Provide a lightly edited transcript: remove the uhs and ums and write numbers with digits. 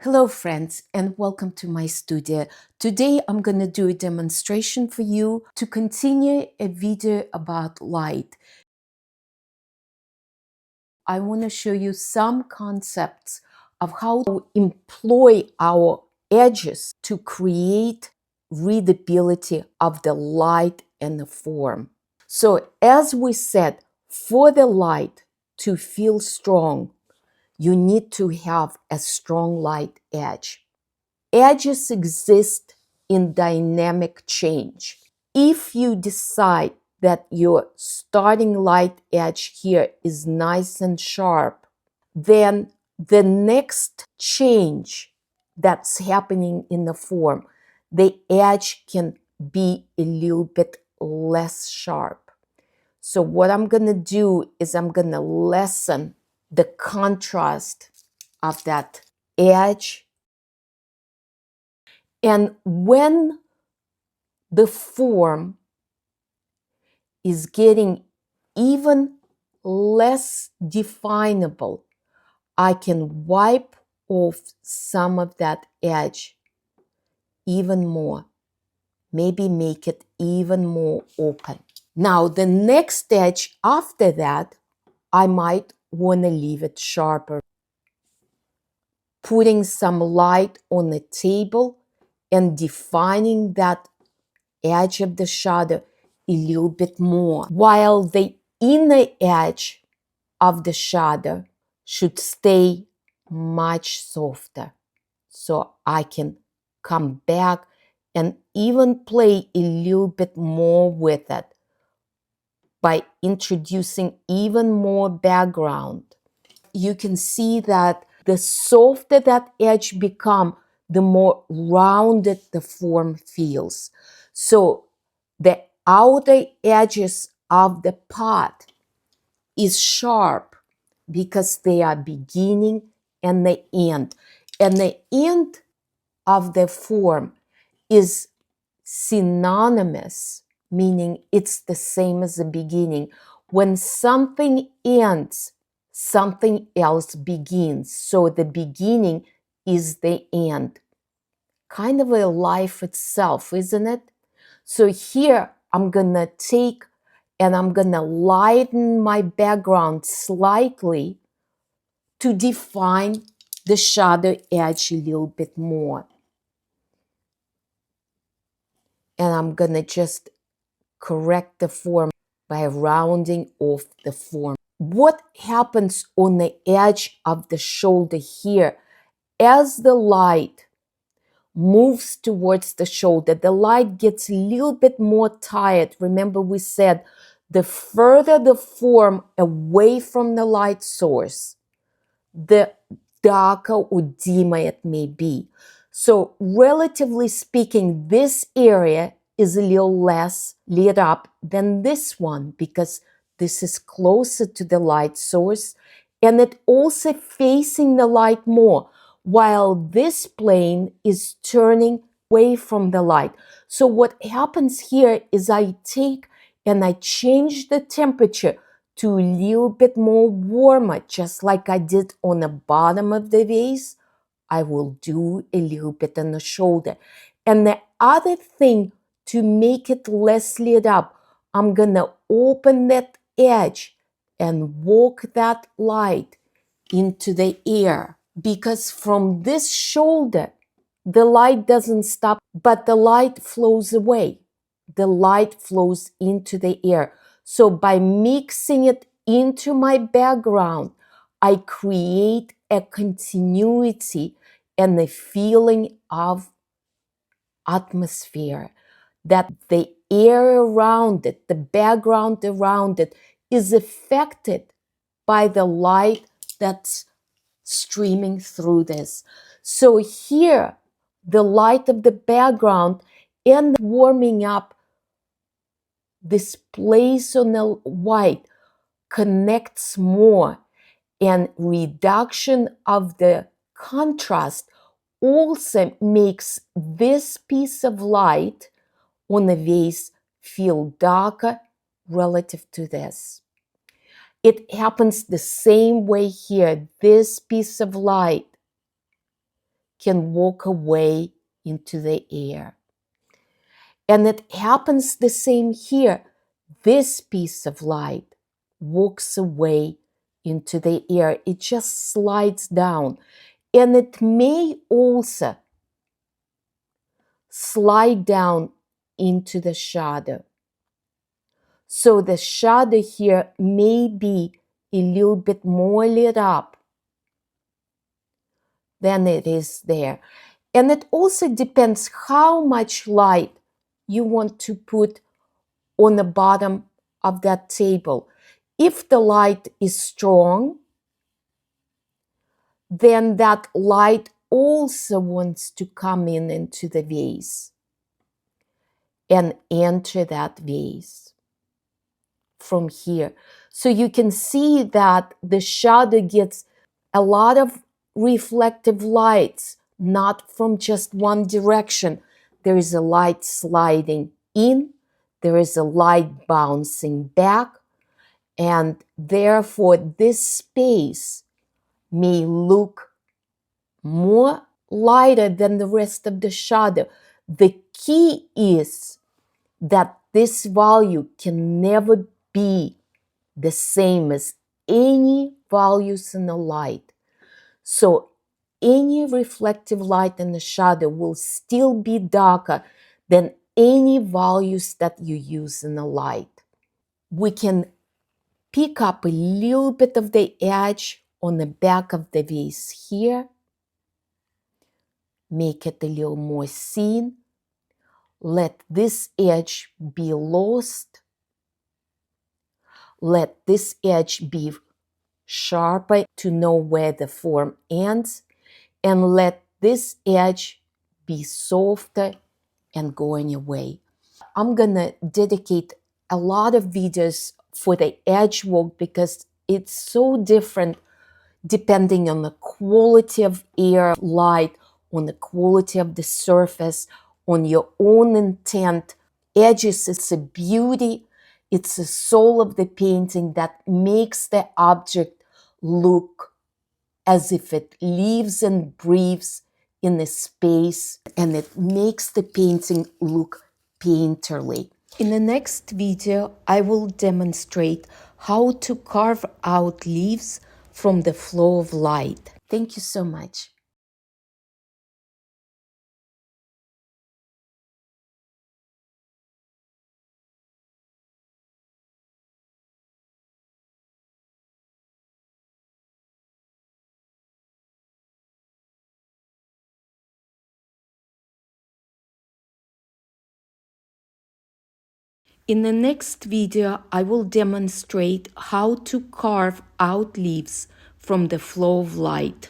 Hello friends and welcome to my studio. Today I'm going to do a demonstration for you to continue a video about light. I want to show you some concepts of how to employ our edges to create readability of the light and the form. So as we said, for the light to feel strong, you need to have a strong light edge. Edges exist in dynamic change. If you decide that your starting light edge here is nice and sharp, then the next change that's happening in the form, the edge can be a little bit less sharp. So what I'm going to do is I'm going to lessen the contrast of that edge. And when the form is getting even less definable, I can wipe off some of that edge even more. Maybe make it even more open. Now, the next edge after that, I might want to leave it sharper. Putting some light on the table and defining that edge of the shadow a little bit more, while the inner edge of the shadow should stay much softer. So I can come back and even play a little bit more with it by introducing even more background. You can see that the softer that edge becomes, the more rounded the form feels. So the outer edges of the pot is sharp because they are beginning and the end. And the end of the form is synonymous, meaning it's the same as the beginning. When something ends, something else begins. So the beginning is the end. Kind of a life itself, isn't it? So here I'm going to take and I'm going to lighten my background slightly to define the shadow edge a little bit more. And I'm going to just correct the form by rounding off the form. What happens on the edge of the shoulder here? As the light moves towards the shoulder, the light gets a little bit more tired. Remember we said the further the form away from the light source, the darker or dimmer it may be. So relatively speaking, this area is a little less lit up than this one because this is closer to the light source and it also facing the light more, while this plane is turning away from the light. So what happens here is I take and I change the temperature to a little bit more warmer, just like I did on the bottom of the vase. I will do a little bit on the shoulder. And the other thing, to make it less lit up, I'm going to open that edge and walk that light into the air. Because from this shoulder, the light doesn't stop, but the light flows away. The light flows into the air. So by mixing it into my background, I create a continuity and a feeling of atmosphere, that the air around it, the background around it, is affected by the light that's streaming through this. So here, the light of the background and warming up this place on the white connects more, and reduction of the contrast also makes this piece of light on the vase feel darker relative to this. It happens the same way here. This piece of light can walk away into the air. And it happens the same here. This piece of light walks away into the air. It just slides down. And it may also slide down into the shadow. So the shadow here may be a little bit more lit up than it is there. And it also depends how much light you want to put on the bottom of that table. If the light is strong, then that light also wants to come into the vase and enter that vase from here. So you can see that the shadow gets a lot of reflective lights, not from just one direction. There is a light sliding in, there is a light bouncing back, and therefore this space may look more lighter than the rest of the shadow. The key is that this value can never be the same as any values in the light. So any reflective light in the shadow will still be darker than any values that you use in the light. We can pick up a little bit of the edge on the back of the vase here, make it a little more seen. Let this edge be lost. Let this edge be sharper to know where the form ends, and let this edge be softer and going away. I'm gonna dedicate a lot of videos for the edge work because it's so different depending on the quality of air, light, on the quality of the surface, on your own intent. Edges, it's a beauty, it's the soul of the painting that makes the object look as if it lives and breathes in the space, and it makes the painting look painterly. In the next video, I will demonstrate how to carve out leaves from the flow of light. Thank you so much. In the next video, I will demonstrate how to carve out leaves from the flow of light.